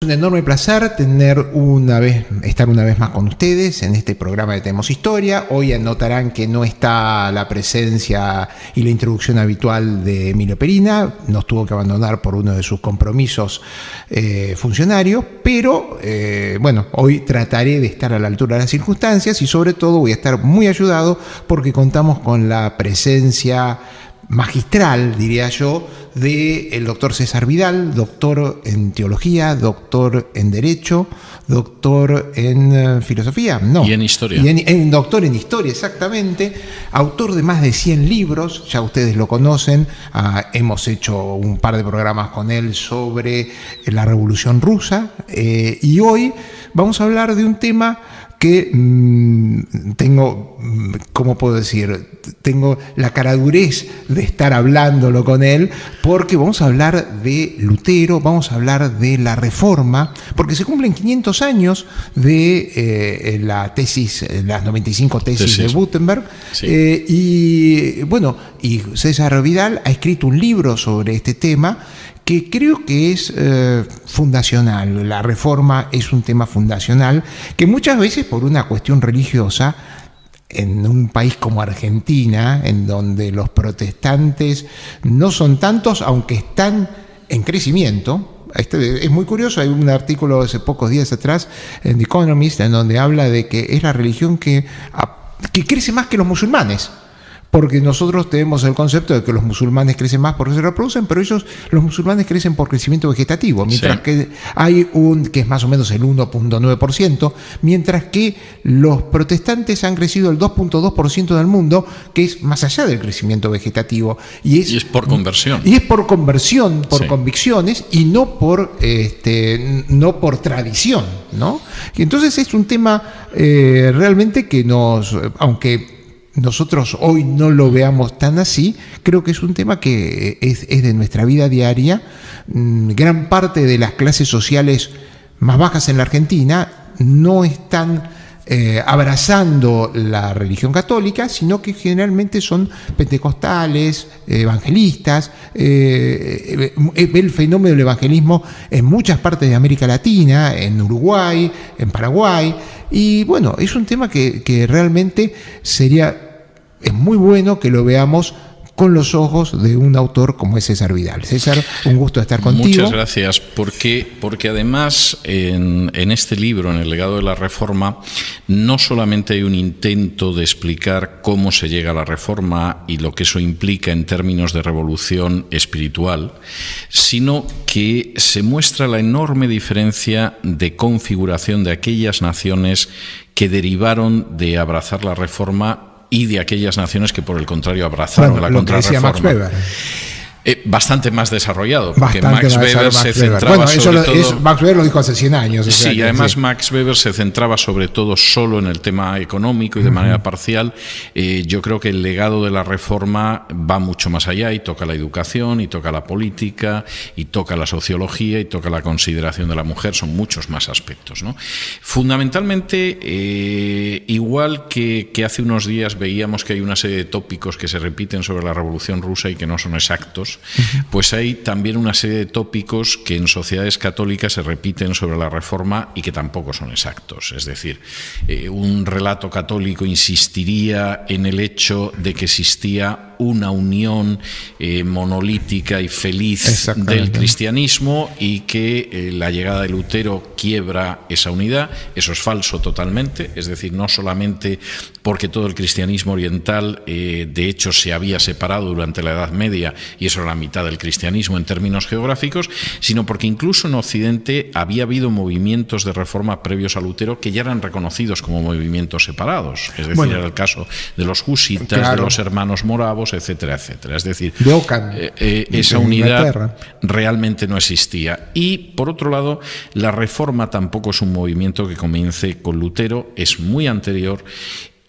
Un enorme placer estar una vez más con ustedes en este programa de Tenemos Historia. Hoy notarán que no está la presencia y la introducción habitual de Emilio Perina, nos tuvo que abandonar por uno de sus compromisos funcionarios, pero bueno, hoy trataré de estar a la altura de las circunstancias y sobre todo voy a estar muy ayudado porque contamos con la presencia magistral, diría yo, del doctor César Vidal, doctor en teología, doctor en derecho, doctor en filosofía, no. Y en historia. Doctor en historia, exactamente. Autor de más de 100 libros, ya ustedes lo conocen. Hemos hecho un par de programas con él sobre la Revolución Rusa. Y hoy vamos a hablar de un tema que tengo, ¿cómo puedo decir? Tengo la caradurez de estar hablándolo con él, porque vamos a hablar de Lutero, vamos a hablar de la Reforma, porque se cumplen 500 años de la tesis, las 95 tesis de Gutenberg, sí. Y César Vidal ha escrito un libro sobre este tema, que creo que es fundacional. La Reforma es un tema fundacional que muchas veces por una cuestión religiosa, en un país como Argentina, en donde los protestantes no son tantos, aunque están en crecimiento. Es muy curioso, hay un artículo hace pocos días atrás en The Economist en donde habla de que es la religión que crece más que los musulmanes. Porque nosotros tenemos el concepto de que los musulmanes crecen más porque se reproducen, pero los musulmanes crecen por crecimiento vegetativo, mientras que hay que es más o menos el 1.9%, mientras que los protestantes han crecido el 2.2% del mundo, que es más allá del crecimiento vegetativo. Y es por conversión. Y es por conversión, por convicciones, y no por tradición, ¿no? Y entonces es un tema realmente que aunque nosotros hoy no lo veamos tan así, creo que es un tema que es de nuestra vida diaria. Gran parte de las clases sociales más bajas en la Argentina no están abrazando la religión católica, sino que generalmente son pentecostales, evangelistas. El fenómeno del evangelismo en muchas partes de América Latina, en Uruguay, en Paraguay, y bueno, es un tema que realmente es muy bueno que lo veamos con los ojos de un autor como es César Vidal. César, un gusto estar contigo. Muchas gracias, porque además en este libro, en el legado de la Reforma, no solamente hay un intento de explicar cómo se llega a la Reforma y lo que eso implica en términos de revolución espiritual, sino que se muestra la enorme diferencia de configuración de aquellas naciones que derivaron de abrazar la Reforma y de aquellas naciones que, por el contrario, abrazaron la contrarreforma. Max Weber. Bastante más desarrollado, porque Max Weber se centraba sobre todo... Max Weber lo dijo hace 100 años. Sí, y además Max Weber se centraba sobre todo solo en el tema económico y de manera parcial. Yo creo que el legado de la Reforma va mucho más allá y toca la educación, y toca la política, y toca la sociología, y toca la consideración de la mujer. Son muchos más aspectos, ¿no? Fundamentalmente, igual que hace unos días veíamos que hay una serie de tópicos que se repiten sobre la Revolución Rusa y que no son exactos, pues hay también una serie de tópicos que en sociedades católicas se repiten sobre la Reforma y que tampoco son exactos. Es decir, un relato católico insistiría en el hecho de que existía una unión monolítica y feliz del cristianismo y que la llegada de Lutero quiebra esa unidad. Eso es falso totalmente, es decir, no solamente porque todo el cristianismo oriental de hecho se había separado durante la Edad Media y eso era la mitad del cristianismo en términos geográficos, sino porque incluso en Occidente había habido movimientos de reforma previos a Lutero que ya eran reconocidos como movimientos separados, es decir, era el caso de los husitas, de los hermanos moravos, etcétera, etcétera. Es decir, esa unidad realmente no existía. Y, por otro lado, la Reforma tampoco es un movimiento que comience con Lutero, es muy anterior.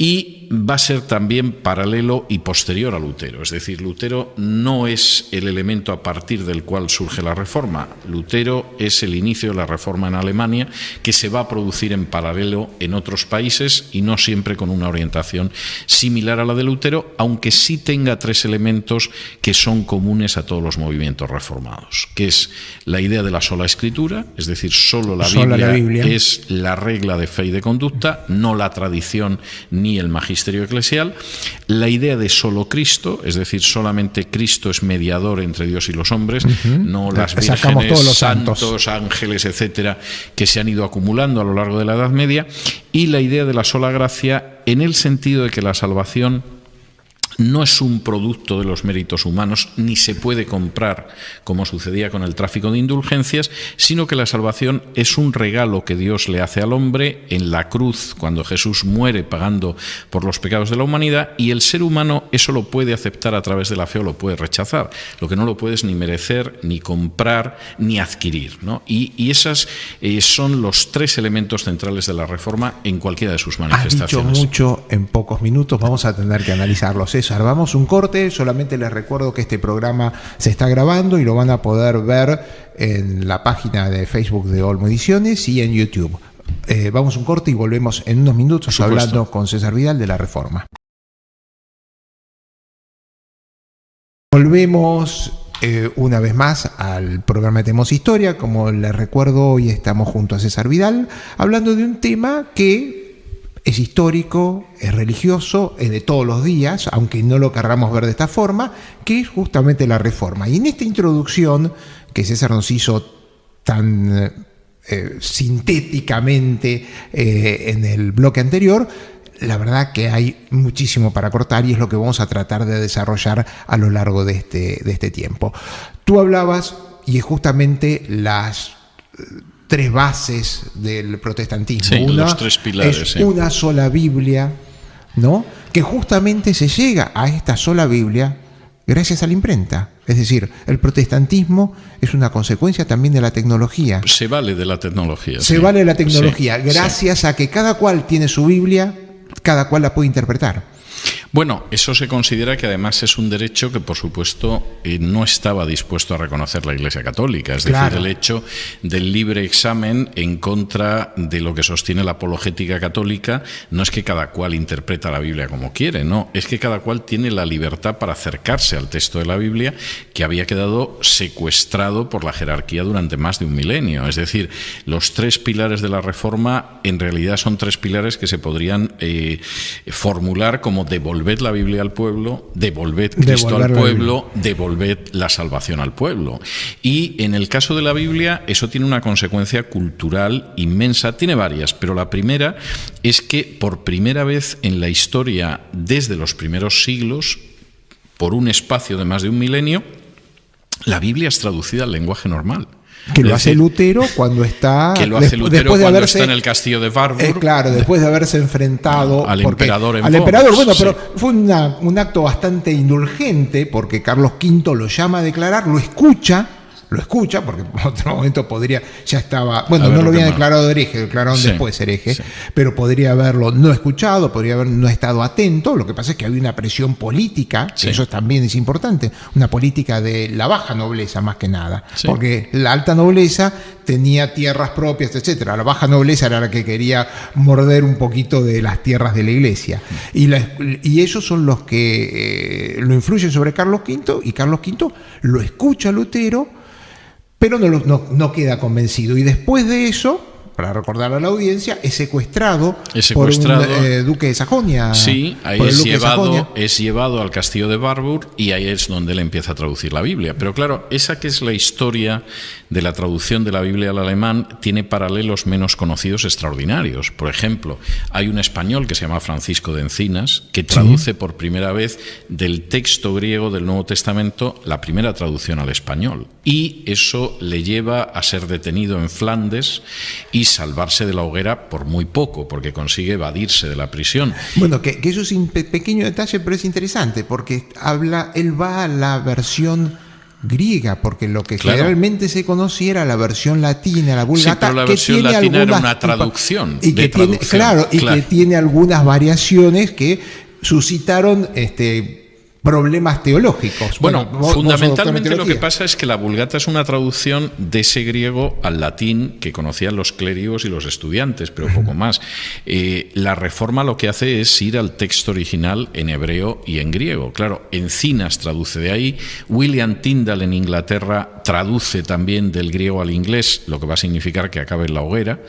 y va a ser también paralelo y posterior a Lutero. Es decir, Lutero no es el elemento a partir del cual surge la Reforma. Lutero es el inicio de la Reforma en Alemania, que se va a producir en paralelo en otros países y no siempre con una orientación similar a la de Lutero, aunque sí tenga tres elementos que son comunes a todos los movimientos reformados, que es la idea de la sola escritura, es decir, solo la Biblia es la regla de fe y de conducta, no la tradición ni el magisterio eclesial, la idea de solo Cristo, es decir, solamente Cristo es mediador entre Dios y los hombres, no las vírgenes, todos los santos, ángeles, etcétera, que se han ido acumulando a lo largo de la Edad Media, y la idea de la sola gracia en el sentido de que la salvación no es un producto de los méritos humanos, ni se puede comprar, como sucedía con el tráfico de indulgencias, sino que la salvación es un regalo que Dios le hace al hombre en la cruz, cuando Jesús muere pagando por los pecados de la humanidad, y el ser humano eso lo puede aceptar a través de la fe o lo puede rechazar. Lo que no lo puedes ni merecer, ni comprar, ni adquirir, ¿no? Y esas son los tres elementos centrales de la Reforma en cualquiera de sus manifestaciones. Has dicho mucho en pocos minutos, vamos a tener que analizarlos. Vamos un corte, solamente les recuerdo que este programa se está grabando y lo van a poder ver en la página de Facebook de Olmo Ediciones y en YouTube. Vamos un corte y volvemos en unos minutos hablando con César Vidal de la Reforma. Volvemos una vez más al programa Tenemos Historia. Como les recuerdo, hoy estamos junto a César Vidal hablando de un tema que es histórico, es religioso, es de todos los días, aunque no lo querramos ver de esta forma, que es justamente la Reforma. Y en esta introducción que César nos hizo tan sintéticamente en el bloque anterior, la verdad que hay muchísimo para cortar y es lo que vamos a tratar de desarrollar a lo largo de este tiempo. Tú hablabas, y es justamente las tres bases del protestantismo. Sí, los tres pilares. Es una sola Biblia, ¿no? Que justamente se llega a esta sola Biblia gracias a la imprenta. Es decir, el protestantismo es una consecuencia también de la tecnología. Se vale de la tecnología. Se vale de la tecnología, gracias a que cada cual tiene su Biblia, cada cual la puede interpretar. Bueno, eso se considera que además es un derecho que, por supuesto, no estaba dispuesto a reconocer la Iglesia Católica. Es decir, el hecho del libre examen en contra de lo que sostiene la apologética católica no es que cada cual interpreta la Biblia como quiere, no, es que cada cual tiene la libertad para acercarse al texto de la Biblia que había quedado secuestrado por la jerarquía durante más de un milenio. Es decir, los tres pilares de la Reforma en realidad son tres pilares que se podrían formular como devolved la Biblia al pueblo, devolved Cristo al pueblo, devolved la salvación al pueblo. Y en el caso de la Biblia eso tiene una consecuencia cultural inmensa, tiene varias, pero la primera es que por primera vez en la historia, desde los primeros siglos, por un espacio de más de un milenio, la Biblia es traducida al lenguaje normal. Que lo hace Lutero cuando está... Que lo hace Lutero cuando está en el castillo de Warburg. Claro, después de haberse enfrentado... al emperador en Al emperador, bueno, sí. Pero fue un acto bastante indulgente porque Carlos V lo llama a declarar, lo escucha, porque en otro momento podría, ya estaba, bueno, no lo habían declarado hereje, lo declararon después hereje, pero podría haberlo no escuchado, podría haber no estado atento. Lo que pasa es que había una presión política, eso también es importante, una política de la baja nobleza más que nada, porque la alta nobleza tenía tierras propias, etcétera. La baja nobleza era la que quería morder un poquito de las tierras de la Iglesia. Y ellos son los que lo influyen sobre Carlos V, y Carlos V lo escucha a Lutero, pero no queda convencido. Y después de eso, para recordar a la audiencia, es secuestrado por un duque de Sajonia. Sí, ahí es llevado al castillo de Warburg y ahí es donde él empieza a traducir la Biblia. Pero claro, esa que es la historia de la traducción de la Biblia al alemán tiene paralelos menos conocidos extraordinarios. Por ejemplo, hay un español que se llama Francisco de Encinas que traduce por primera vez del texto griego del Nuevo Testamento la primera traducción al español. Y eso le lleva a ser detenido en Flandes y salvarse de la hoguera por muy poco, porque consigue evadirse de la prisión. Bueno, que eso es un pequeño detalle, pero es interesante, porque él va a la versión griega, porque lo que Claro. generalmente se conocía era la versión latina, la Vulgata, Sí, pero la que versión tiene latina era algunas una traducción y de que tiene, traducción. claro, y Claro. que tiene algunas variaciones que suscitaron problemas teológicos. Bueno, vos fundamentalmente doctor en lo que teología. pasa es que la Vulgata es una traducción de ese griego al latín que conocían los clérigos y los estudiantes, pero poco más. La Reforma lo que hace es ir al texto original en hebreo y en griego. Claro, Encinas traduce de ahí, William Tyndale en Inglaterra traduce también del griego al inglés, lo que va a significar que acabe en la hoguera,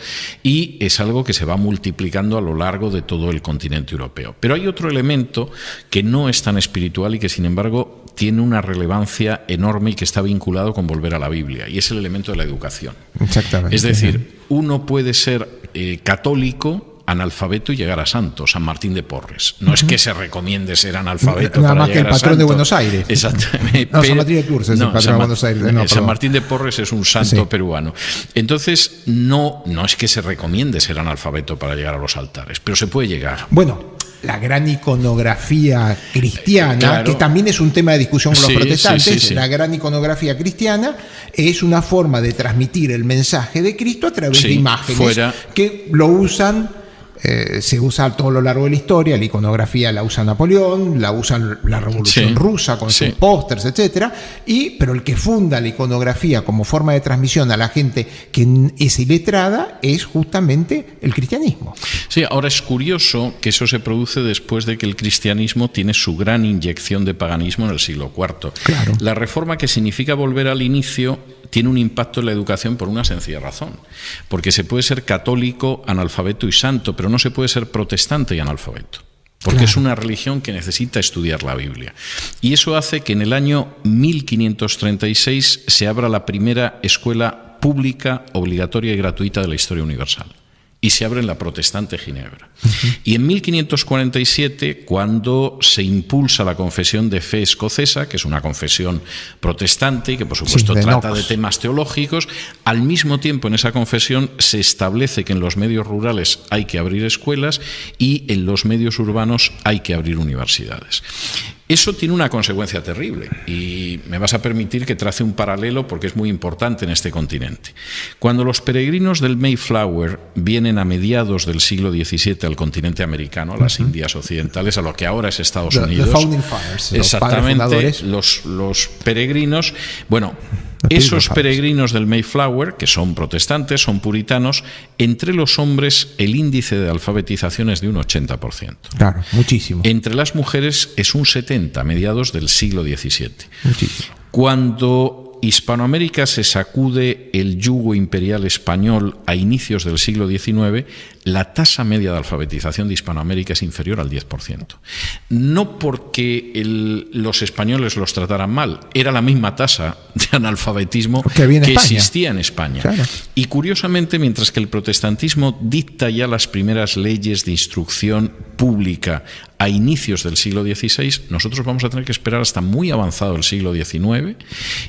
y es algo que se va multiplicando a lo largo de todo el continente europeo. Pero hay otro elemento que no es tan espiritual y que sin embargo tiene una relevancia enorme y que está vinculado con volver a la Biblia, y es el elemento de la educación. Exactamente. Es decir, uno puede ser católico, analfabeto y llegar a santo. San Martín de Porres. No es que se recomiende ser analfabeto Nada para más que el llegar a patrón santo. de Buenos Aires. Exactamente. No, San Martín de Tours es el patrón de Buenos Aires. No, San perdón. Martín de Porres es un santo Sí. peruano. Entonces, no es que se recomiende ser analfabeto para llegar a los altares, pero se puede llegar. Bueno, la gran iconografía cristiana, Claro. que también es un tema de discusión con los Sí, protestantes, sí, sí, sí. la gran iconografía cristiana es una forma de transmitir el mensaje de Cristo a través Sí, de imágenes fuera. que lo usan. Se usa a todo lo largo de la historia, la iconografía la usa Napoleón, la usa la Revolución Sí, Rusa con sí. sus pósters, etcétera, pero el que funda la iconografía como forma de transmisión a la gente que es iletrada es justamente el cristianismo. Sí, ahora es curioso que eso se produce después de que el cristianismo tiene su gran inyección de paganismo en el siglo IV. Claro. La reforma, que significa volver al inicio, tiene un impacto en la educación por una sencilla razón. Porque se puede ser católico, analfabeto y santo, pero no se puede ser protestante y analfabeto. Porque Claro. es una religión que necesita estudiar la Biblia. Y eso hace que en el año 1536 se abra la primera escuela pública, obligatoria y gratuita de la historia universal. Y se abre en la protestante Ginebra. Y en 1547, cuando se impulsa la confesión de fe escocesa, que es una confesión protestante y que por supuesto de trata Knox. de temas teológicos, al mismo tiempo en esa confesión se establece que en los medios rurales hay que abrir escuelas y en los medios urbanos hay que abrir universidades. Eso tiene una consecuencia terrible y me vas a permitir que trace un paralelo porque es muy importante en este continente. Cuando los peregrinos del Mayflower vienen a mediados del siglo XVII al continente americano, a las Indias Occidentales, a lo que ahora es Estados The Unidos. Founding Fathers, los padres Exactamente, fundadores. los peregrinos. Bueno, Los esos Pilgrim peregrinos del Mayflower, que son protestantes, son puritanos, entre los hombres el índice de alfabetización es de un 80%. Claro, muchísimo. Entre las mujeres es un 70%, a mediados del siglo XVII. Muchísimo. Cuando Hispanoamérica se sacude el yugo imperial español a inicios del siglo XIX, la tasa media de alfabetización de Hispanoamérica es inferior al 10%. No porque los españoles los trataran mal, era la misma tasa de analfabetismo Que había en España. existía en España. Claro. Y curiosamente, mientras que el protestantismo dicta ya las primeras leyes de instrucción pública a inicios del siglo XVI, nosotros vamos a tener que esperar hasta muy avanzado el siglo XIX,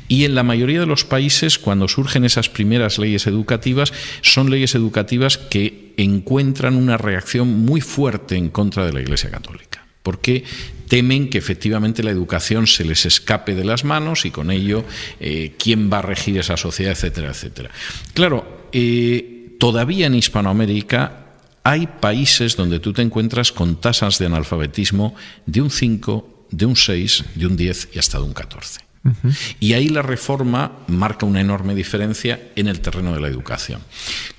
y en la mayoría de los países, cuando surgen esas primeras leyes educativas, son leyes educativas que encuentran una reacción muy fuerte en contra de la Iglesia Católica, porque temen que efectivamente la educación se les escape de las manos y con ello quién va a regir esa sociedad, etcétera, etcétera. Claro, todavía en Hispanoamérica hay países donde tú te encuentras con tasas de analfabetismo de un 5, de un 6, de un 10 y hasta de un 14. Y ahí la reforma marca una enorme diferencia en el terreno de la educación.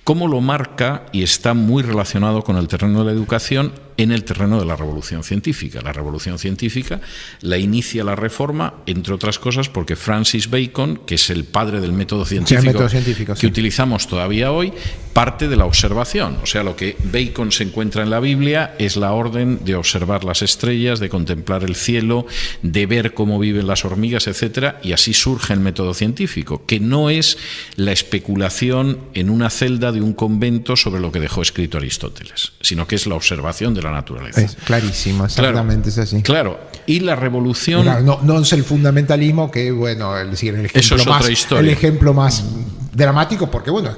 ¿Cómo lo marca? Y está muy relacionado con el terreno de la educación en el terreno de la revolución científica. La revolución científica la inicia la reforma, entre otras cosas, porque Francis Bacon, que es el padre del método científico, que sí. utilizamos todavía hoy, parte de la observación. O sea, lo que Bacon se encuentra en la Biblia es la orden de observar las estrellas, de contemplar el cielo, de ver cómo viven las hormigas, etcétera, y así surge el método científico, que no es la especulación en una celda de un convento sobre lo que dejó escrito Aristóteles, sino que es la observación de la naturaleza. Es clarísimo, exactamente, es así. Claro, y la revolución... Claro, no es el fundamentalismo, que bueno, es decir, Eso es otra historia. el ejemplo más dramático, porque bueno,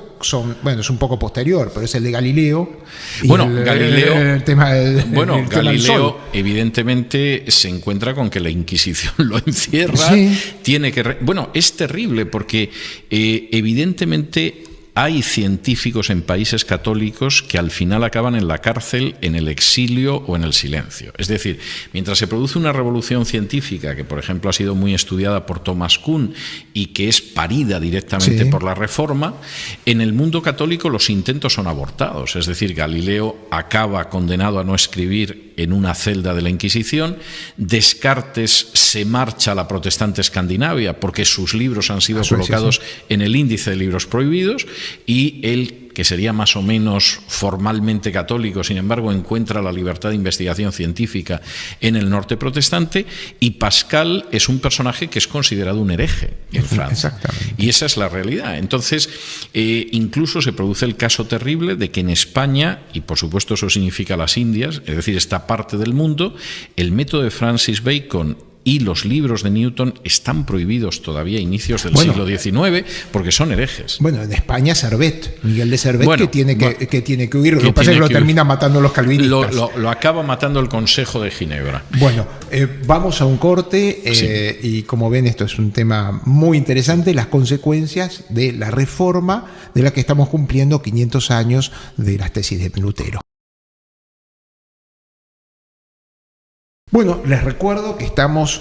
bueno, es un poco posterior, pero es el de Galileo. Bueno, Galileo, el tema del Galileo evidentemente se encuentra con que la Inquisición lo encierra, tiene que... Bueno, es terrible porque evidentemente hay científicos en países católicos que al final acaban en la cárcel, en el exilio o en el silencio. Es decir, mientras se produce una revolución científica, que por ejemplo ha sido muy estudiada por Thomas Kuhn y que es parida directamente por la Reforma, en el mundo católico los intentos son abortados. Es decir, Galileo acaba condenado a no escribir en una celda de la Inquisición, Descartes se marcha a la protestante Escandinavia porque sus libros han sido colocados en el índice de libros prohibidos, y él, que sería más o menos formalmente católico, sin embargo encuentra la libertad de investigación científica en el norte protestante, y Pascal es un personaje que es considerado un hereje en Francia. Y esa es la realidad. Entonces, incluso se produce el caso terrible de que en España, y por supuesto eso significa las Indias, es decir, esta parte del mundo, el método de Francis Bacon y los libros de Newton están prohibidos todavía a inicios del siglo XIX porque son herejes. Bueno, en España Servet, Miguel de Servet, que tiene que huir. Lo que pasa es que lo termina matando los calvinistas. Lo acaba matando el Consejo de Ginebra. Bueno, vamos a un corte y como ven esto es un tema muy interesante, las consecuencias de la reforma de la que estamos cumpliendo 500 años de las tesis de Lutero. Bueno, les recuerdo que estamos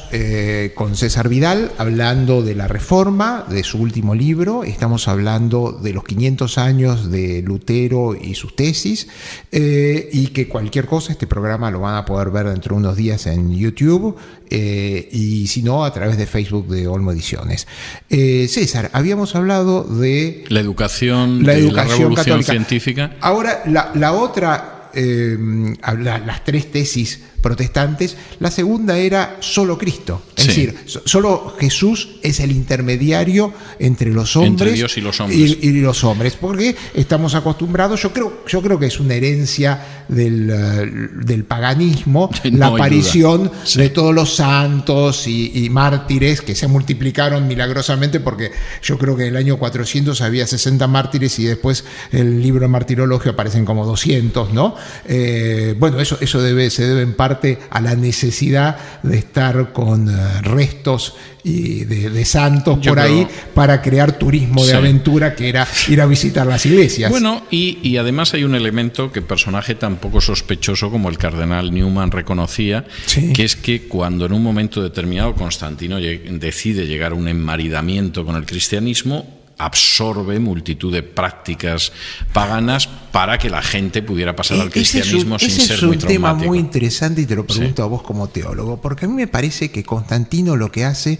con César Vidal hablando de la Reforma, de su último libro. Estamos hablando de los 500 años de Lutero y sus tesis, y que cualquier cosa, este programa lo van a poder ver dentro de unos días en YouTube, y si no, a través de Facebook de Olmo Ediciones. César, habíamos hablado de la educación de la revolución católica. Científica. Ahora, la otra, las tres tesis protestantes, la segunda era solo Cristo, es decir, solo Jesús es el intermediario entre los hombres, entre Dios y los hombres, y los hombres, porque estamos acostumbrados, yo creo que es una herencia del paganismo, la aparición de todos los santos y mártires que se multiplicaron milagrosamente, porque yo creo que en el año 400 había 60 mártires y después el libro de martirologio aparecen como 200, ¿no? Bueno, eso se debe en parte a la necesidad de estar con restos y de santos por ahí para crear turismo de aventura, que era ir a visitar las iglesias. Bueno, y además hay un elemento que personaje tan poco sospechoso como el cardenal Newman reconocía, que es que cuando en un momento determinado Constantino decide llegar a un enmaridamiento con el cristianismo, absorbe multitud de prácticas paganas para que la gente pudiera pasar al cristianismo sin ser muy traumático. Ese es un tema muy interesante y te lo pregunto a vos como teólogo, porque a mí me parece que Constantino lo que hace,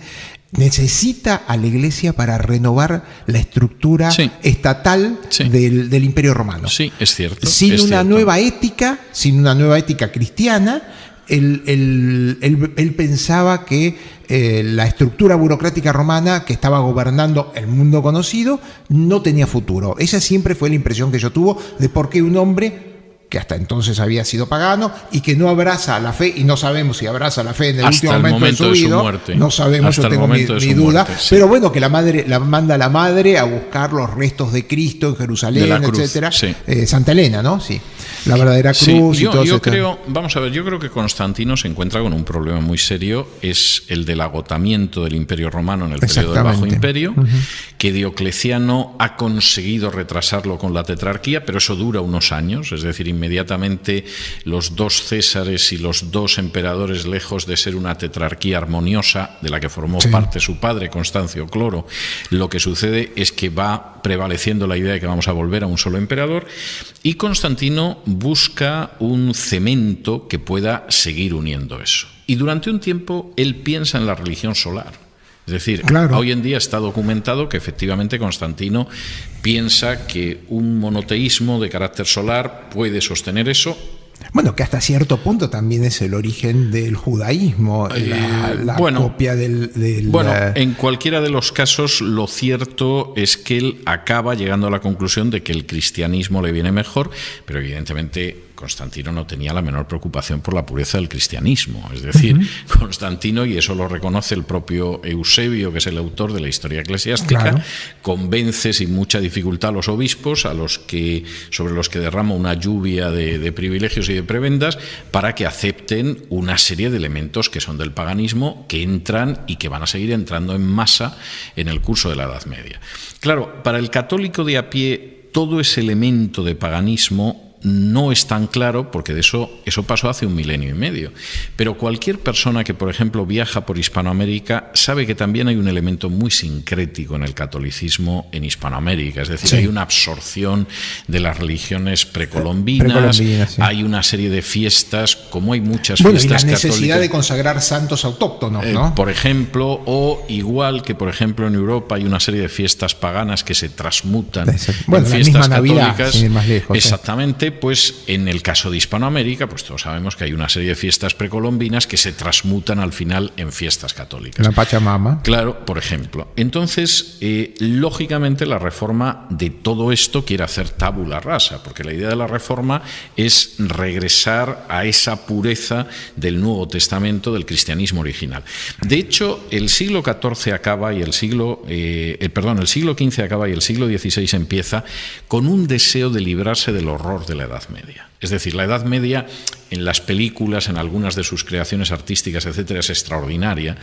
necesita a la Iglesia para renovar la estructura estatal del Imperio Romano. Sí, es cierto. Sin una nueva ética cristiana, él pensaba que la estructura burocrática romana que estaba gobernando el mundo conocido no tenía futuro. Esa siempre fue la impresión que yo tuve de por qué un hombre que hasta entonces había sido pagano y que no abraza la fe, y no sabemos si abraza la fe en el último momento de su vida, no sabemos, yo tengo mi duda, pero bueno, que la manda a la madre a buscar los restos de Cristo en Jerusalén, etcétera, Santa Elena, ¿no? Sí, la verdadera cruz. Yo creo, vamos a ver, yo creo que Constantino se encuentra con un problema muy serio, es el del agotamiento del Imperio Romano en el periodo del Bajo Imperio, que Diocleciano ha conseguido retrasarlo con la tetrarquía, pero eso dura unos años, es decir, inmediatamente los dos Césares y los dos emperadores, lejos de ser una tetrarquía armoniosa de la que formó parte su padre, Constancio Cloro, lo que sucede es que va prevaleciendo la idea de que vamos a volver a un solo emperador, y Constantino busca un cemento que pueda seguir uniendo eso. Y durante un tiempo él piensa en la religión solar. Es decir, hoy en día está documentado que efectivamente Constantino piensa que un monoteísmo de carácter solar puede sostener eso. Bueno, que hasta cierto punto también es el origen del judaísmo, la copia del... Bueno, en cualquiera de los casos, lo cierto es que él acaba llegando a la conclusión de que el cristianismo le viene mejor, pero evidentemente Constantino no tenía la menor preocupación por la pureza del cristianismo. Es decir, Constantino, y eso lo reconoce el propio Eusebio, que es el autor de la Historia Eclesiástica, convence sin mucha dificultad a los obispos, sobre los que derrama una lluvia de privilegios y de prebendas, para que acepten una serie de elementos que son del paganismo, que entran y que van a seguir entrando en masa en el curso de la Edad Media. Claro, para el católico de a pie, todo ese elemento de paganismo no es tan claro, porque de eso pasó hace 1 milenio y medio. Pero cualquier persona que, por ejemplo, viaja por Hispanoamérica sabe que también hay un elemento muy sincrético en el catolicismo en Hispanoamérica. Es decir, hay una absorción de las religiones precolombinas, hay una serie de fiestas, como hay muchas fiestas católicas. Y la necesidad de consagrar santos autóctonos, ¿no? Por ejemplo, o igual que, por ejemplo, en Europa hay una serie de fiestas paganas que se transmutan en fiestas católicas. Sin ir más lejos, exactamente. Pues en el caso de Hispanoamérica, pues todos sabemos que hay una serie de fiestas precolombinas que se transmutan al final en fiestas católicas. La Pachamama. Claro, por ejemplo. Entonces, lógicamente, la reforma de todo esto quiere hacer tabula rasa, porque la idea de la reforma es regresar a esa pureza del Nuevo Testamento, del cristianismo original. De hecho, el siglo XIV acaba y el siglo XV acaba y el siglo XVI empieza con un deseo de librarse del horror de la Edad Media. Es decir, la Edad Media en las películas, en algunas de sus creaciones artísticas, etcétera, es extraordinaria,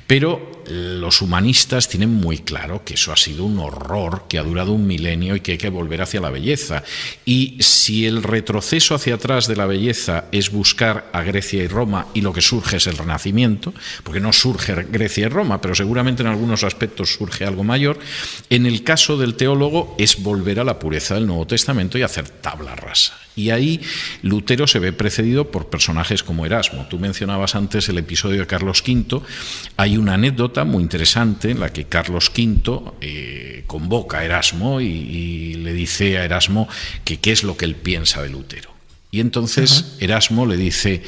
pero los humanistas tienen muy claro que eso ha sido un horror que ha durado 1 milenio y que hay que volver hacia la belleza. Y si el retroceso hacia atrás de la belleza es buscar a Grecia y Roma y lo que surge es el Renacimiento, porque no surge Grecia y Roma, pero seguramente en algunos aspectos surge algo mayor, en el caso del teólogo es volver a la pureza del Nuevo Testamento y hacer tabla rasa. Y ahí Lutero se ve precedido por personajes como Erasmo. Tú mencionabas antes el episodio de Carlos V. Hay una anécdota muy interesante en la que Carlos V convoca a Erasmo y le dice a Erasmo que qué es lo que él piensa de Lutero. Y entonces Erasmo le dice,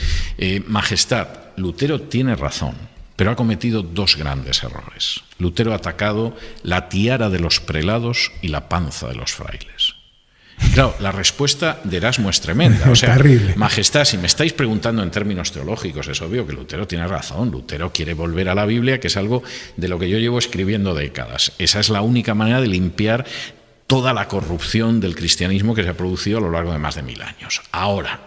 Majestad, Lutero tiene razón, pero ha cometido 2 grandes errores. Lutero ha atacado la tiara de los prelados y la panza de los frailes. Claro, la respuesta de Erasmo es tremenda. O sea, terrible. Majestad, si me estáis preguntando en términos teológicos, es obvio que Lutero tiene razón. Lutero quiere volver a la Biblia, que es algo de lo que yo llevo escribiendo décadas. Esa es la única manera de limpiar toda la corrupción del cristianismo que se ha producido a lo largo de más de 1000 años. Ahora,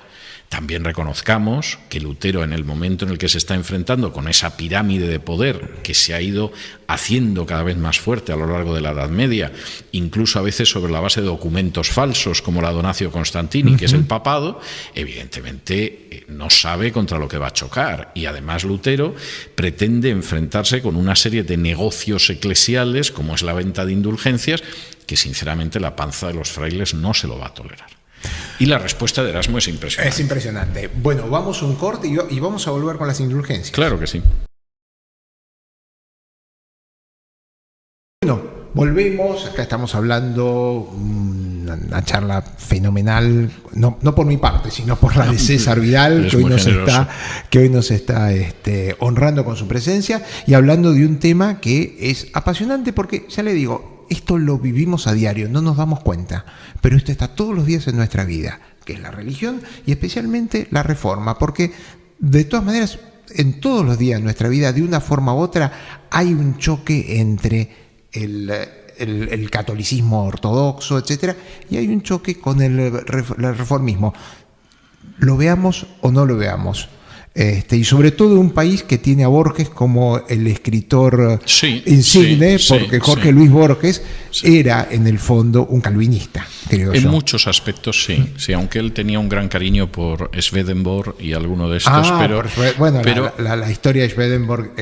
también reconozcamos que Lutero, en el momento en el que se está enfrentando con esa pirámide de poder que se ha ido haciendo cada vez más fuerte a lo largo de la Edad Media, incluso a veces sobre la base de documentos falsos como la Donatio Constantini, que es el papado, evidentemente no sabe contra lo que va a chocar. Y además Lutero pretende enfrentarse con una serie de negocios eclesiales, como es la venta de indulgencias, que sinceramente la panza de los frailes no se lo va a tolerar. Y la respuesta de Erasmo es impresionante. Es impresionante. Bueno, vamos a un corte y vamos a volver con las indulgencias. Claro que sí. Bueno, volvemos. Acá estamos hablando una charla fenomenal, no por mi parte, sino por la de César Vidal, que hoy nos está honrando con su presencia y hablando de un tema que es apasionante porque, ya le digo, esto lo vivimos a diario, no nos damos cuenta, pero esto está todos los días en nuestra vida, que es la religión y especialmente la reforma, porque de todas maneras, en todos los días de nuestra vida, de una forma u otra, hay un choque entre el catolicismo ortodoxo, etcétera, y hay un choque con el reformismo. Lo veamos o no lo veamos. Y sobre todo un país que tiene a Borges como el escritor insigne, porque Jorge Luis Borges era en el fondo un calvinista, creo yo. En muchos aspectos sí, aunque él tenía un gran cariño por Swedenborg y alguno de estos, la historia de Swedenborg,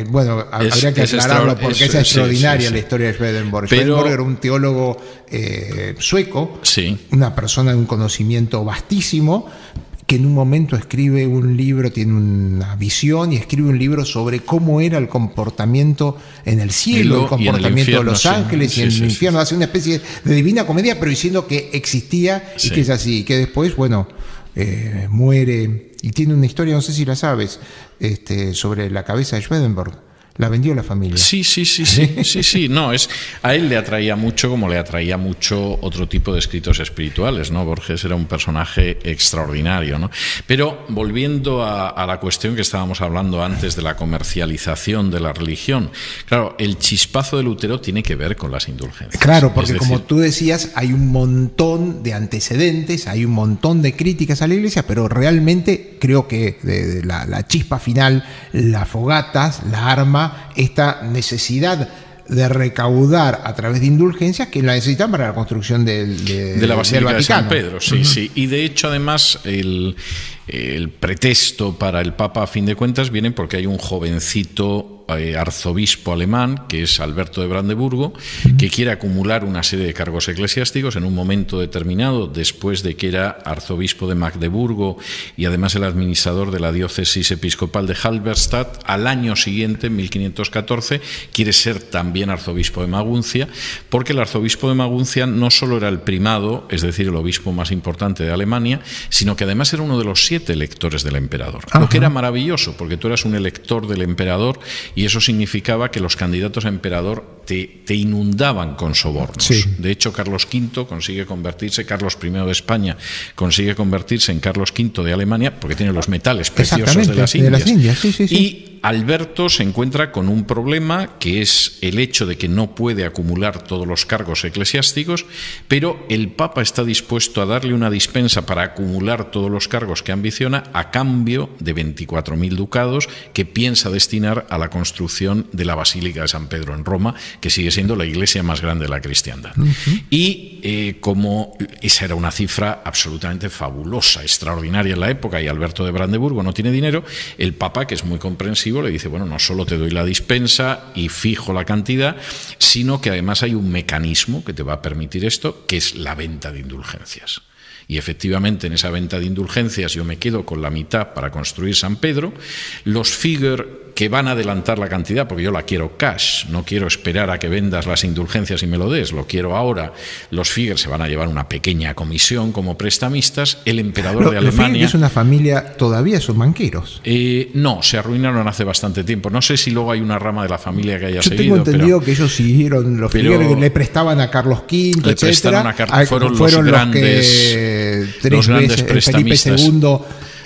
habría que aclararlo porque es extraordinaria la historia de Swedenborg. Swedenborg era un teólogo sueco, una persona de un conocimiento vastísimo, que en un momento escribe un libro, tiene una visión y escribe un libro sobre cómo era el comportamiento en el cielo, el comportamiento de los ángeles y en el infierno. Hace una especie de divina comedia, pero diciendo que existía y que es así. Y que después, muere y tiene una historia, no sé si la sabes, sobre la cabeza de Swedenborg. La vendió la familia. Sí. No, a él le atraía mucho, como le atraía mucho otro tipo de escritos espirituales, ¿no? Borges era un personaje extraordinario, ¿no? Pero volviendo a la cuestión que estábamos hablando antes de la comercialización de la religión, claro, el chispazo de Lutero tiene que ver con las indulgencias. Claro, porque como tú decías, hay un montón de antecedentes, hay un montón de críticas a la Iglesia, pero realmente creo que de la chispa final, las fogatas, la arma, esta necesidad de recaudar a través de indulgencias que la necesitan para la construcción de la Basílica del de San Vaticano. Pedro, sí. Y de hecho, además, el pretexto para el Papa, a fin de cuentas, viene porque hay un jovencito arzobispo alemán, que es Alberto de Brandeburgo, que quiere acumular una serie de cargos eclesiásticos en un momento determinado, después de que era arzobispo de Magdeburgo y además el administrador de la diócesis episcopal de Halberstadt. Al año siguiente, en 1514, quiere ser también arzobispo de Maguncia, porque el arzobispo de Maguncia no solo era el primado, es decir, el obispo más importante de Alemania, sino que además era uno de los 7 electores del emperador. Ajá. Lo que era maravilloso, porque tú eras un elector del emperador y eso significaba que los candidatos a emperador te inundaban con sobornos. Sí. De hecho, Carlos V consigue convertirse, Carlos I de España consigue convertirse en Carlos V de Alemania, porque tiene los metales preciosos de las Indias. Sí. Y Alberto se encuentra con un problema, que es el hecho de que no puede acumular todos los cargos eclesiásticos, pero el Papa está dispuesto a darle una dispensa para acumular todos los cargos que ambiciona a cambio de 24.000 ducados que piensa destinar a la construcción de la Basílica de San Pedro en Roma, que sigue siendo la iglesia más grande de la cristiandad. Y como esa era una cifra absolutamente fabulosa, extraordinaria en la época, y Alberto de Brandeburgo no tiene dinero, el Papa, que es muy comprensivo, le dice, bueno, no solo te doy la dispensa y fijo la cantidad, sino que además hay un mecanismo que te va a permitir esto, que es la venta de indulgencias. Y efectivamente en esa venta de indulgencias yo me quedo con la mitad para construir San Pedro. Los Figuer, que van a adelantar la cantidad, porque yo la quiero cash, no quiero esperar a que vendas las indulgencias y me lo des, lo quiero ahora. Los Figuer se van a llevar una pequeña comisión como prestamistas. El emperador de Alemania... Figuer es una familia, todavía son banqueros. No, se arruinaron hace bastante tiempo. No sé si luego hay una rama de la familia que haya seguido. Yo tengo entendido que ellos siguieron, los Figuer le prestaban a Carlos V, etcétera. Fueron los grandes prestamistas.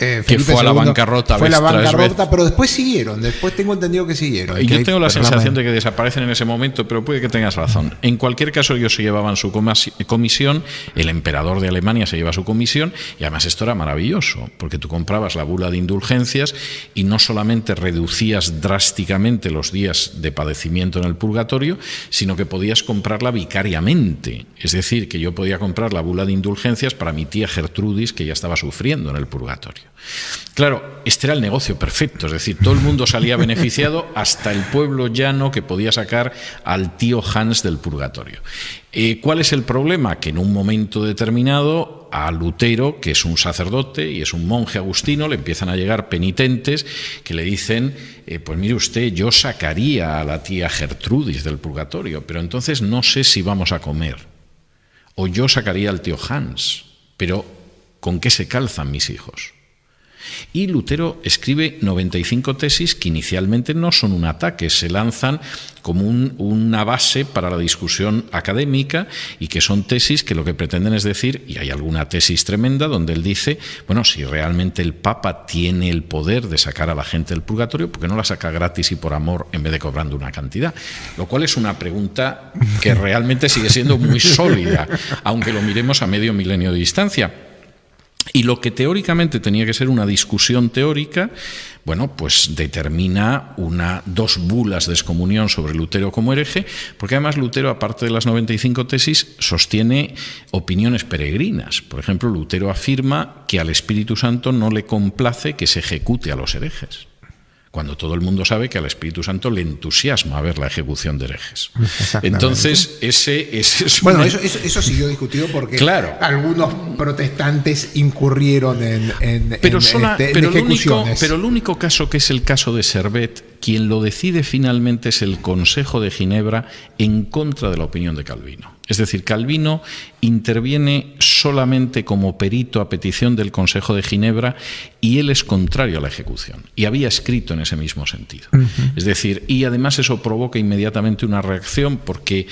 Que fue a la bancarrota. Fue a la bancarrota, pero después siguieron. Después tengo entendido que siguieron. Y yo tengo la sensación de que desaparecen en ese momento, pero puede que tengas razón. En cualquier caso, ellos se llevaban su comisión, el emperador de Alemania se lleva su comisión, y además esto era maravilloso, porque tú comprabas la bula de indulgencias y no solamente reducías drásticamente los días de padecimiento en el purgatorio, sino que podías comprarla vicariamente. Es decir, que yo podía comprar la bula de indulgencias para mi tía Gertrudis, que ya estaba sufriendo en el purgatorio. Claro, este era el negocio perfecto, es decir, todo el mundo salía beneficiado, hasta el pueblo llano que podía sacar al tío Hans del purgatorio. ¿Cuál es el problema? Que en un momento determinado a Lutero, que es un sacerdote y es un monje agustino, le empiezan a llegar penitentes que le dicen, pues mire usted, yo sacaría a la tía Gertrudis del purgatorio, pero entonces no sé si vamos a comer. O yo sacaría al tío Hans, pero ¿con qué se calzan mis hijos? Y Lutero escribe 95 tesis que inicialmente no son un ataque, se lanzan como una base para la discusión académica, y que son tesis que lo que pretenden es decir, y hay alguna tesis tremenda donde él dice, bueno, si realmente el Papa tiene el poder de sacar a la gente del purgatorio, ¿por qué no la saca gratis y por amor en vez de cobrando una cantidad? Lo cual es una pregunta que realmente sigue siendo muy sólida, aunque lo miremos a medio milenio de distancia. Y lo que teóricamente tenía que ser una discusión teórica, bueno, pues determina dos bulas de excomunión sobre Lutero como hereje, porque además Lutero, aparte de las 95 tesis, sostiene opiniones peregrinas. Por ejemplo, Lutero afirma que al Espíritu Santo no le complace que se ejecute a los herejes, cuando todo el mundo sabe que al Espíritu Santo le entusiasma ver la ejecución de herejes. Entonces, ese es bueno, eso siguió discutido porque claro, algunos protestantes incurrieron en ejecuciones. Pero el único caso, que es el caso de Servet, quien lo decide finalmente es el Consejo de Ginebra en contra de la opinión de Calvino. Es decir, Calvino interviene solamente como perito a petición del Consejo de Ginebra y él es contrario a la ejecución. Y había escrito en ese mismo sentido. Es decir, y además eso provoca inmediatamente una reacción porque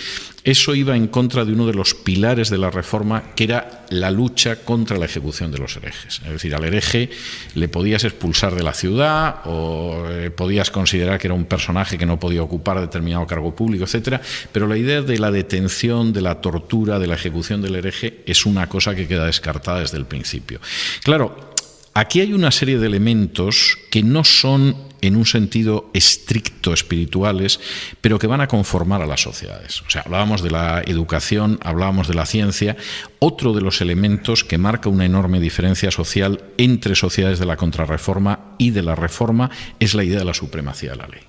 eso iba en contra de uno de los pilares de la Reforma, que era la lucha contra la ejecución de los herejes. Es decir, al hereje le podías expulsar de la ciudad o podías considerar que era un personaje que no podía ocupar determinado cargo público, etcétera, pero la idea de la detención, de la tortura, de la ejecución del hereje es una cosa que queda descartada desde el principio. Claro, aquí hay una serie de elementos que no son en un sentido estricto espirituales, pero que van a conformar a las sociedades. O sea, hablábamos de la educación, hablábamos de la ciencia. Otro de los elementos que marca una enorme diferencia social entre sociedades de la Contrarreforma y de la Reforma es la idea de la supremacía de la ley,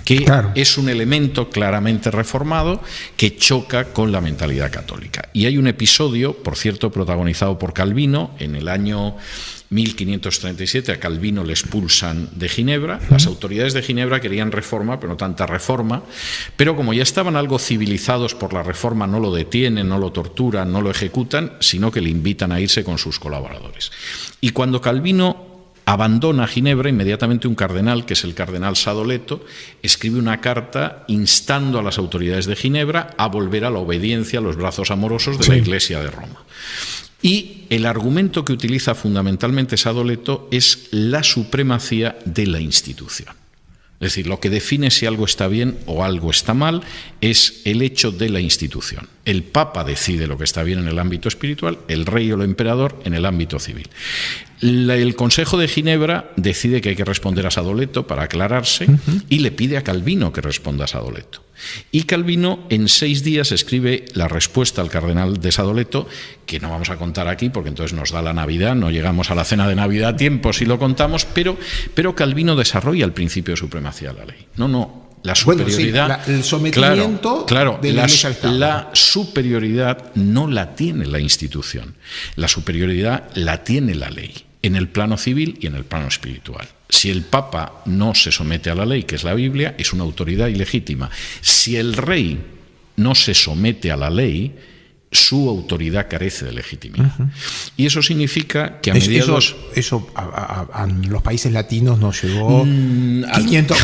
que claro, es un elemento claramente reformado que choca con la mentalidad católica. Y hay un episodio, por cierto, protagonizado por Calvino, en el año 1537 a Calvino le expulsan de Ginebra. Las autoridades de Ginebra querían reforma, pero no tanta reforma, pero como ya estaban algo civilizados por la Reforma, no lo detienen, no lo torturan, no lo ejecutan, sino que le invitan a irse con sus colaboradores. Y cuando Calvino abandona Ginebra, inmediatamente un cardenal, que es el cardenal Sadoleto, escribe una carta instando a las autoridades de Ginebra a volver a la obediencia, a los brazos amorosos de la Iglesia de Roma. Y el argumento que utiliza fundamentalmente Sadoleto es la supremacía de la institución. Es decir, lo que define si algo está bien o algo está mal es el hecho de la institución. El Papa decide lo que está bien en el ámbito espiritual, el rey o el emperador en el ámbito civil. El Consejo de Ginebra decide que hay que responder a Sadoleto para aclararse y le pide a Calvino que responda a Sadoleto. Y Calvino en 6 días escribe la respuesta al cardenal de Sadoleto, que no vamos a contar aquí porque entonces nos da la Navidad, no llegamos a la cena de Navidad a tiempo si lo contamos, pero Calvino desarrolla el principio de supremacía de la ley. La superioridad, bueno, sí, el sometimiento de la Iglesia al Estado. La superioridad no la tiene la institución, la superioridad la tiene la ley, en el plano civil y en el plano espiritual. Si el Papa no se somete a la ley, que es la Biblia, es una autoridad ilegítima. Si el rey no se somete a la ley, su autoridad carece de legitimidad. Y eso significa que a mediados... Eso a los países latinos nos llevó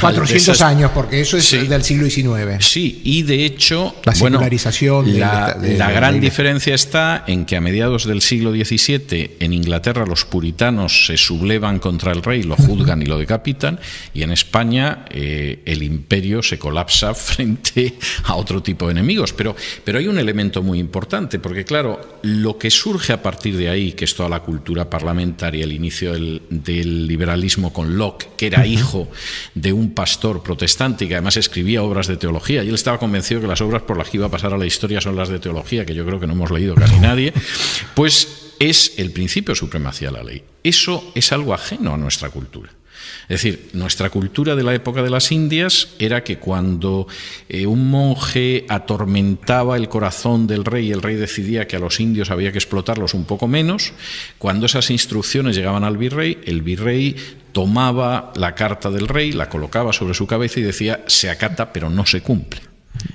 400 años, porque eso es del siglo XIX. Sí, y de hecho... La secularización... La gran diferencia está en que a mediados del siglo XVII en Inglaterra los puritanos se sublevan contra el rey, lo juzgan y lo decapitan, y en España el imperio se colapsa frente a otro tipo de enemigos. Pero hay un elemento muy importante, porque claro, lo que surge a partir de ahí, que es toda la cultura parlamentaria, el inicio del liberalismo con Locke, que era hijo de un pastor protestante y que además escribía obras de teología, y él estaba convencido que las obras por las que iba a pasar a la historia son las de teología, que yo creo que no hemos leído casi nadie, pues es el principio de supremacía de la ley. Eso es algo ajeno a nuestra cultura. Es decir, nuestra cultura de la época de las Indias era que cuando un monje atormentaba el corazón del rey, el rey decidía que a los indios había que explotarlos un poco menos. Cuando esas instrucciones llegaban al virrey, el virrey tomaba la carta del rey, la colocaba sobre su cabeza y decía: se acata pero no se cumple.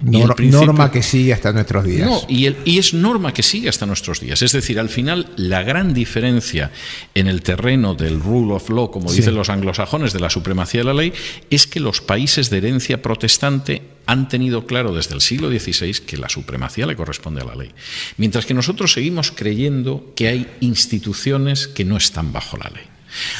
Norma que sigue hasta nuestros días. No, y es norma que sigue hasta nuestros días. Es decir, al final, la gran diferencia en el terreno del rule of law, como dicen los anglosajones, de la supremacía de la ley, es que los países de herencia protestante han tenido claro desde el siglo XVI que la supremacía le corresponde a la ley. Mientras que nosotros seguimos creyendo que hay instituciones que no están bajo la ley.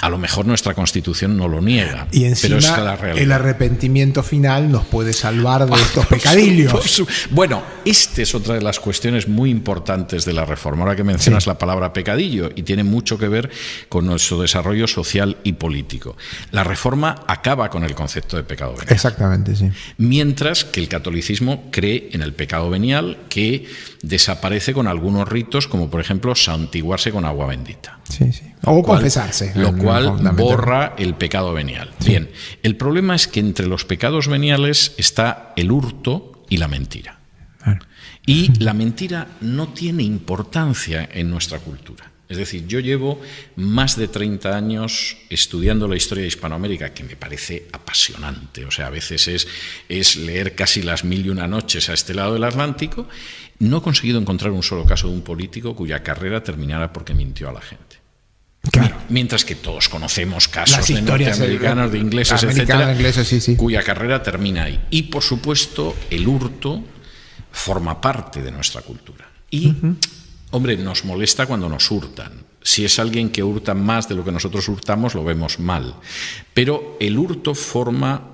A lo mejor nuestra Constitución no lo niega, y encima, pero es la realidad. El arrepentimiento final nos puede salvar de estos pecadillos. Bueno, esta es otra de las cuestiones muy importantes de la Reforma. Ahora que mencionas la palabra pecadillo, y tiene mucho que ver con nuestro desarrollo social y político. La Reforma acaba con el concepto de pecado venial. Exactamente, sí. Mientras que el catolicismo cree en el pecado venial, que desaparece con algunos ritos, como por ejemplo santiguarse con agua bendita. Sí, sí. O confesarse. Lo cual borra el pecado venial. Sí. Bien, el problema es que entre los pecados veniales está el hurto y la mentira. Y la mentira no tiene importancia en nuestra cultura. Es decir, yo llevo más de 30 años estudiando la historia de Hispanoamérica, que me parece apasionante. O sea, a veces es leer casi las 1001 noches a este lado del Atlántico. No he conseguido encontrar un solo caso de un político cuya carrera terminara porque mintió a la gente. Claro. Mientras que todos conocemos casos de norteamericanos, de ingleses, etcétera, sí. cuya carrera termina ahí. Y, por supuesto, el hurto forma parte de nuestra cultura. Y, hombre, nos molesta cuando nos hurtan. Si es alguien que hurta más de lo que nosotros hurtamos, lo vemos mal. Pero el hurto forma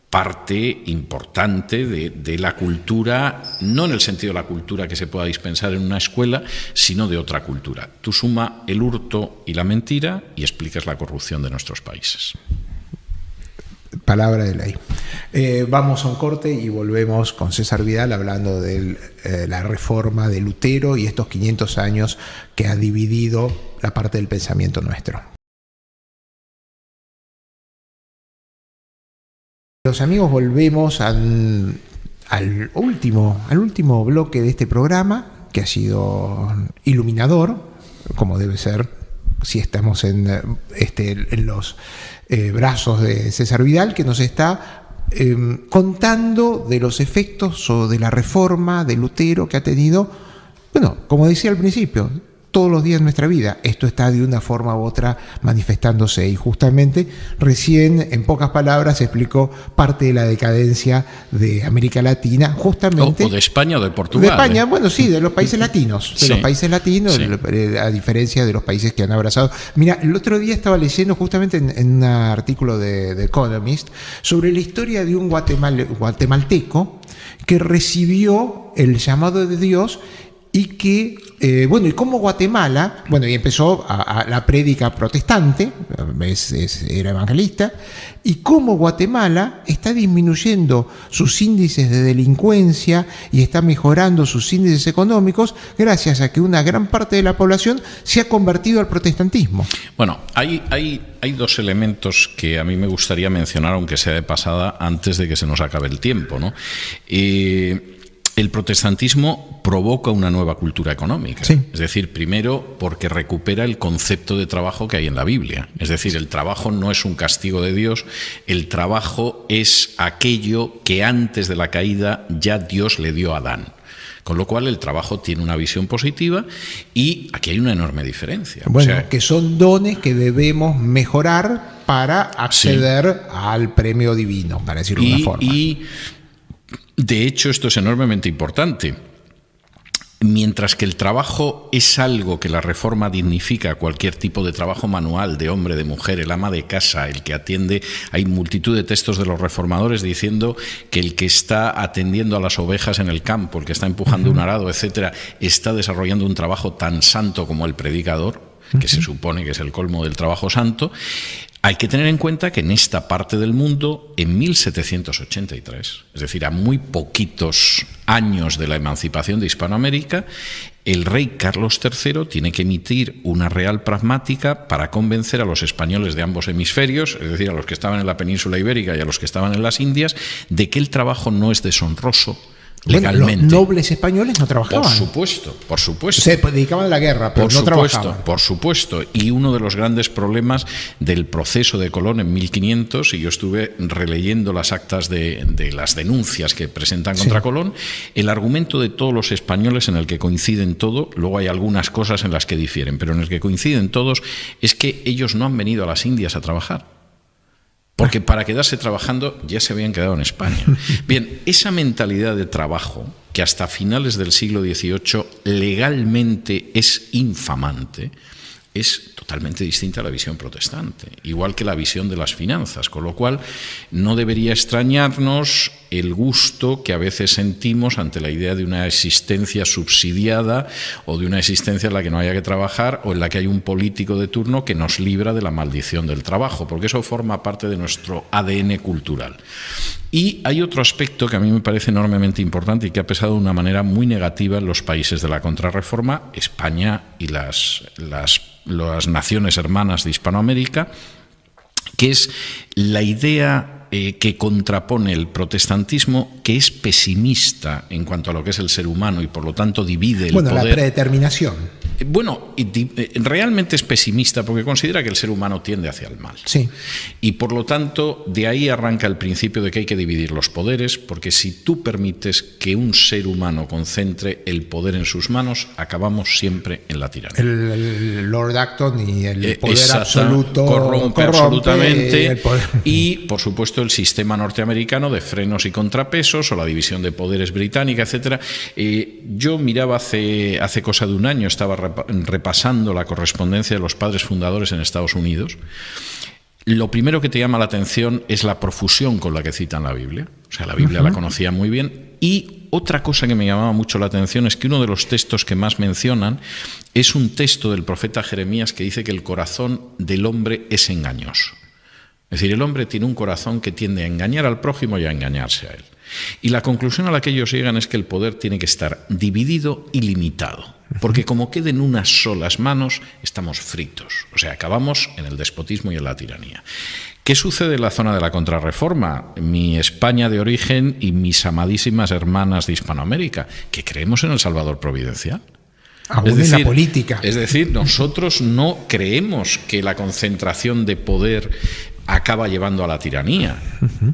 parte importante de la cultura, no en el sentido de la cultura que se pueda dispensar en una escuela, sino de otra cultura. Tú suma el hurto y la mentira y explicas la corrupción de nuestros países. Palabra de ley. Vamos a un corte y volvemos con César Vidal hablando de la reforma de Lutero y estos 500 años que ha dividido la parte del pensamiento nuestro. Los amigos, volvemos al último bloque de este programa, que ha sido iluminador, como debe ser si estamos en los brazos de César Vidal, que nos está contando de los efectos o de la reforma de Lutero que ha tenido, bueno, como decía al principio, todos los días de nuestra vida. Esto está de una forma u otra manifestándose, y justamente recién, en pocas palabras, explicó parte de la decadencia de América Latina, justamente. O de España o de Portugal. De España, bueno, sí, de los países latinos. De los países latinos, sí. A diferencia de los países que han abrazado. Mira, el otro día estaba leyendo justamente en un artículo de The Economist sobre la historia de un guatemalteco que recibió el llamado de Dios y que, y como Guatemala, y empezó a la prédica protestante, era evangelista, y cómo Guatemala está disminuyendo sus índices de delincuencia y está mejorando sus índices económicos gracias a que una gran parte de la población se ha convertido al protestantismo. Bueno, hay dos elementos que a mí me gustaría mencionar, aunque sea de pasada, antes de que se nos acabe el tiempo, ¿no? El protestantismo provoca una nueva cultura económica. Sí. Es decir, primero porque recupera el concepto de trabajo que hay en la Biblia. Es decir, el trabajo no es un castigo de Dios, el trabajo es aquello que antes de la caída ya Dios le dio a Adán. Con lo cual el trabajo tiene una visión positiva y aquí hay una enorme diferencia. Bueno, que son dones que debemos mejorar para acceder al premio divino, para decirlo de una forma. Y de hecho, esto es enormemente importante. Mientras que el trabajo es algo que la Reforma dignifica, cualquier tipo de trabajo manual, de hombre, de mujer, el ama de casa, el que atiende, hay multitud de textos de los reformadores diciendo que el que está atendiendo a las ovejas en el campo, el que está empujando un arado, etcétera, está desarrollando un trabajo tan santo como el predicador, que se supone que es el colmo del trabajo santo. Hay que tener en cuenta que en esta parte del mundo, en 1783, es decir, a muy poquitos años de la emancipación de Hispanoamérica, el rey Carlos III tiene que emitir una real pragmática para convencer a los españoles de ambos hemisferios, es decir, a los que estaban en la península ibérica y a los que estaban en las Indias, de que el trabajo no es deshonroso legalmente. Los nobles españoles no trabajaban. Por supuesto. Se dedicaban a la guerra, pero no trabajaban. Por supuesto. Y uno de los grandes problemas del proceso de Colón en 1500, y yo estuve releyendo las actas de las denuncias que presentan contra Colón, el argumento de todos los españoles en el que coinciden todo, luego hay algunas cosas en las que difieren, pero en el que coinciden todos, es que ellos no han venido a las Indias a trabajar. Porque para quedarse trabajando ya se habían quedado en España. Bien, esa mentalidad de trabajo, que hasta finales del siglo XVIII legalmente es infamante, es totalmente distinta a la visión protestante, igual que la visión de las finanzas, con lo cual no debería extrañarnos el gusto que a veces sentimos ante la idea de una existencia subsidiada o de una existencia en la que no haya que trabajar o en la que hay un político de turno que nos libra de la maldición del trabajo, porque eso forma parte de nuestro ADN cultural. Y hay otro aspecto que a mí me parece enormemente importante y que ha pesado de una manera muy negativa en los países de la Contrarreforma, España y las naciones hermanas de Hispanoamérica, que es la idea que contrapone el protestantismo, que es pesimista en cuanto a lo que es el ser humano y por lo tanto divide el poder. La predeterminación. Bueno, realmente es pesimista porque considera que el ser humano tiende hacia el mal. Sí. Y por lo tanto, de ahí arranca el principio de que hay que dividir los poderes, porque si tú permites que un ser humano concentre el poder en sus manos, acabamos siempre en la tiranía. El Lord Acton y el poder absoluto corrompe absolutamente. Y, por supuesto, el sistema norteamericano de frenos y contrapesos, o la división de poderes británica, etcétera. Yo miraba hace cosa de un año, estaba repasando la correspondencia de los padres fundadores en Estados Unidos. Lo primero que te llama la atención es la profusión con la que citan la Biblia. O sea, la Biblia la conocía muy bien. Y otra cosa que me llamaba mucho la atención es que uno de los textos que más mencionan es un texto del profeta Jeremías que dice que el corazón del hombre es engañoso. Es decir, el hombre tiene un corazón que tiende a engañar al prójimo y a engañarse a él. Y la conclusión a la que ellos llegan es que el poder tiene que estar dividido y limitado, porque como queden unas solas manos, estamos fritos. O sea, acabamos en el despotismo y en la tiranía. ¿Qué sucede en la zona de la Contrarreforma? Mi España de origen y mis amadísimas hermanas de Hispanoamérica, que creemos en el Salvador providencial. Aún en la política. Es decir, nosotros no creemos que la concentración de poder acaba llevando a la tiranía.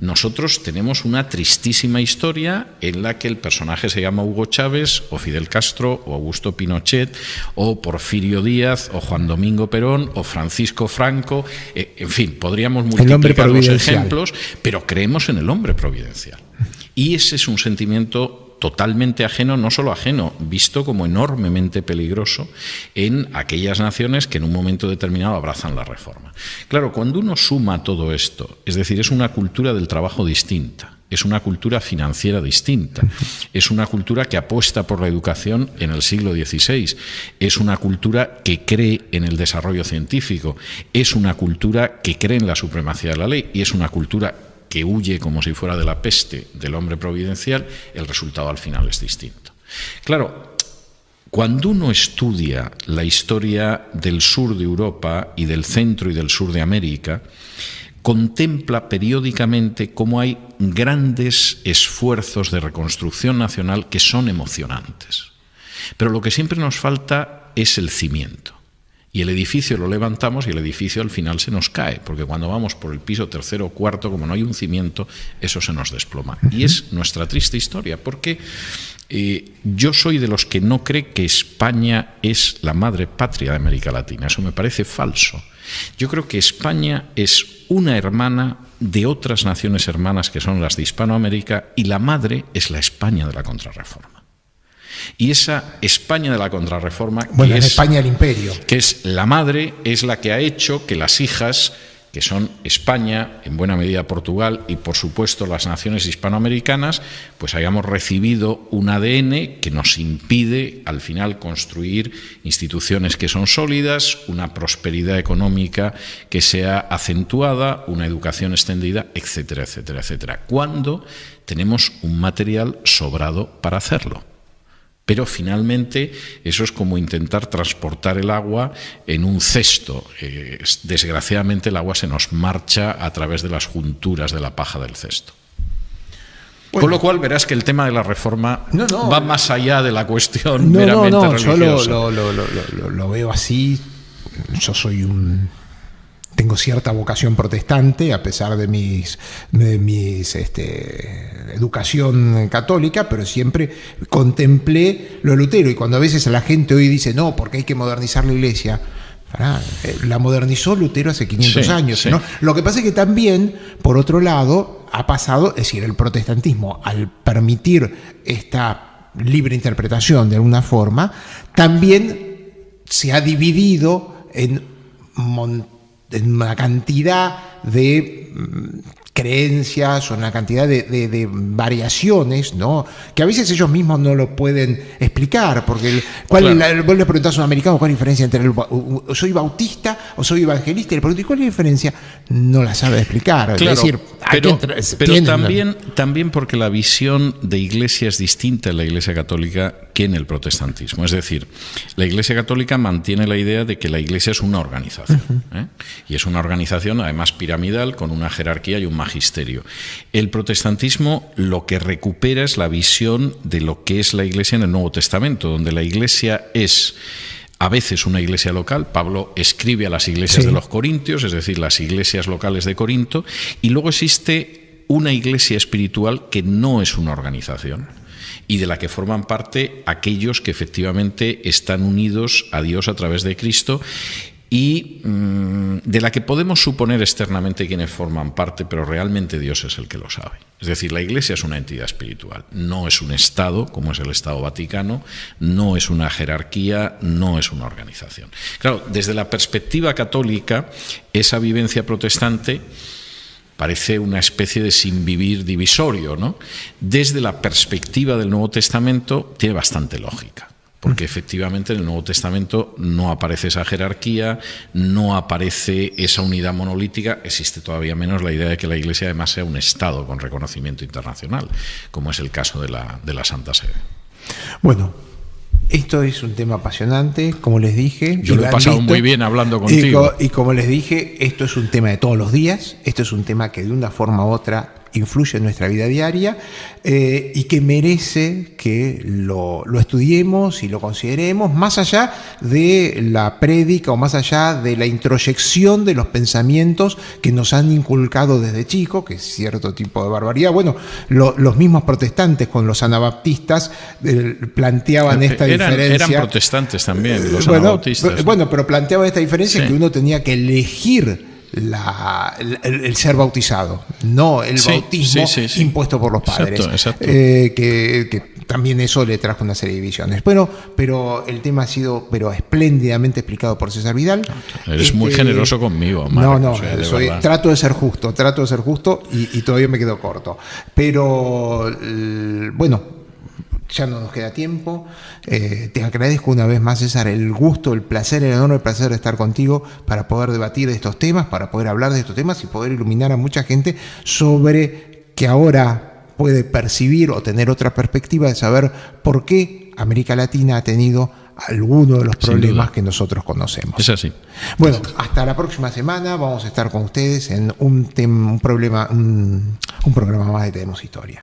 Nosotros tenemos una tristísima historia en la que el personaje se llama Hugo Chávez, o Fidel Castro, o Augusto Pinochet, o Porfirio Díaz, o Juan Domingo Perón, o Francisco Franco. En fin, podríamos multiplicar los ejemplos, pero creemos en el hombre providencial. Y ese es un sentimiento totalmente ajeno, no solo ajeno, visto como enormemente peligroso en aquellas naciones que en un momento determinado abrazan la reforma. Claro, cuando uno suma todo esto, es decir, es una cultura del trabajo distinta, es una cultura financiera distinta, es una cultura que apuesta por la educación en el siglo XVI, es una cultura que cree en el desarrollo científico, es una cultura que cree en la supremacía de la ley y es una cultura que huye como si fuera de la peste del hombre providencial. El resultado al final es distinto. Claro, cuando uno estudia la historia del sur de Europa y del centro y del sur de América, contempla periódicamente cómo hay grandes esfuerzos de reconstrucción nacional que son emocionantes. Pero lo que siempre nos falta es el cimiento. Y el edificio lo levantamos y el edificio al final se nos cae, porque cuando vamos por el piso tercero o cuarto, como no hay un cimiento, eso se nos desploma. Y es nuestra triste historia, porque yo soy de los que no cree que España es la madre patria de América Latina. Eso me parece falso. Yo creo que España es una hermana de otras naciones hermanas que son las de Hispanoamérica, y la madre es la España de la Contrarreforma. Y esa España de la Contrarreforma, bueno, en España el imperio, que es la madre, es la que ha hecho que las hijas, que son España, en buena medida Portugal y por supuesto las naciones hispanoamericanas, pues hayamos recibido un ADN que nos impide al final construir instituciones que son sólidas, una prosperidad económica que sea acentuada, una educación extendida, etcétera, etcétera, etcétera, cuando tenemos un material sobrado para hacerlo. Pero finalmente eso es como intentar transportar el agua en un cesto. Desgraciadamente el agua se nos marcha a través de las junturas de la paja del cesto. Bueno, con lo cual verás que el tema de la reforma va más allá de la cuestión meramente religiosa. Yo lo veo así. Yo tengo cierta vocación protestante, a pesar de mis educación católica, pero siempre contemplé lo de Lutero. Y cuando a veces la gente hoy dice, no, porque hay que modernizar la Iglesia, la modernizó Lutero hace 500 años. Sí. ¿No? Lo que pasa es que también, por otro lado, ha pasado, es decir, el protestantismo, al permitir esta libre interpretación de alguna forma, también se ha dividido en una cantidad de creencias o una cantidad de variaciones, ¿no? Que a veces ellos mismos no lo pueden explicar, porque vos le preguntás a un americano cuál es la diferencia entre soy bautista o soy evangelista, y le preguntas ¿cuál es la diferencia? No la sabe explicar. Claro, es decir, pero también porque la visión de Iglesia es distinta en la Iglesia católica que en el protestantismo. Es decir, la Iglesia católica mantiene la idea de que la Iglesia es una organización, y es una organización además piramidal con una jerarquía y un magisterio. El protestantismo lo que recupera es la visión de lo que es la Iglesia en el Nuevo Testamento, donde la Iglesia es a veces una iglesia local. Pablo escribe a las iglesias de los corintios, es decir, las iglesias locales de Corinto, y luego existe una iglesia espiritual que no es una organización y de la que forman parte aquellos que efectivamente están unidos a Dios a través de Cristo, y de la que podemos suponer externamente quienes forman parte, pero realmente Dios es el que lo sabe. Es decir, la Iglesia es una entidad espiritual, no es un Estado, como es el Estado Vaticano, no es una jerarquía, no es una organización. Claro, desde la perspectiva católica, esa vivencia protestante parece una especie de sinvivir divisorio, ¿no? Desde la perspectiva del Nuevo Testamento tiene bastante lógica. Porque efectivamente en el Nuevo Testamento no aparece esa jerarquía, no aparece esa unidad monolítica, existe todavía menos la idea de que la Iglesia además sea un Estado con reconocimiento internacional, como es el caso de la Santa Sede. Bueno, esto es un tema apasionante, como les dije. Yo lo he pasado muy bien hablando contigo. Y como les dije, esto es un tema de todos los días, esto es un tema que de una forma u otra influye en nuestra vida diaria, y que merece que lo estudiemos y lo consideremos más allá de la prédica o más allá de la introyección de los pensamientos que nos han inculcado desde chico, que es cierto tipo de barbaridad. Bueno, los mismos protestantes con los anabaptistas planteaban esta diferencia. Eran protestantes también, los anabaptistas. Bueno, pero planteaban esta diferencia, que uno tenía que elegir el ser bautizado, no el bautismo impuesto por los padres. Exacto. Que también eso le trajo una serie de divisiones. Bueno, pero el tema ha sido espléndidamente explicado por César Vidal. Eres muy generoso conmigo, Marc. Trato de ser justo y todavía me quedo corto. Pero bueno, ya no nos queda tiempo. Te agradezco una vez más, César, el gusto, el placer, el enorme placer de estar contigo para poder debatir de estos temas, para poder hablar de estos temas y poder iluminar a mucha gente sobre que ahora puede percibir o tener otra perspectiva de saber por qué América Latina ha tenido algunos de los problemas que nosotros conocemos. Es así. Bueno, hasta la próxima semana vamos a estar con ustedes en un programa más de Tenemos Historia.